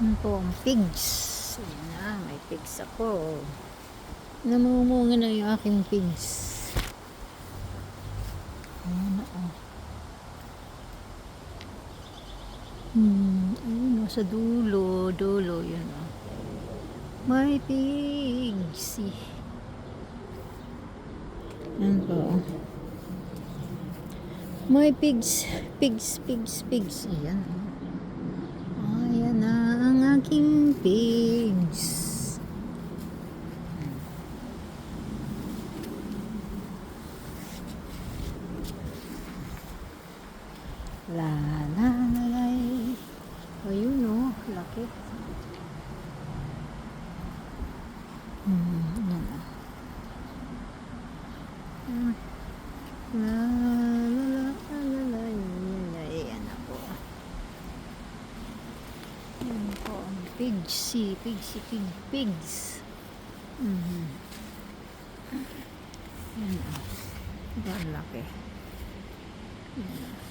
Yan po ang pigs. Ayan na, may pigs ako. Namumunga na yung aking pigs. Ayan na oh. Ayun o, sa dulo, yun o. May pigs. Ayan po. May pigs. Ayan o. Ayan na ang aking pigs. La la la la. Ayun o, laki. Ayan o. La la la la la la. Ayan na po. Ayan po ang pigs. Ayan o. Ito ang laki. Ayan o.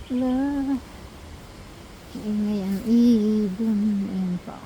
La ingay ang ibon. Ayan pa.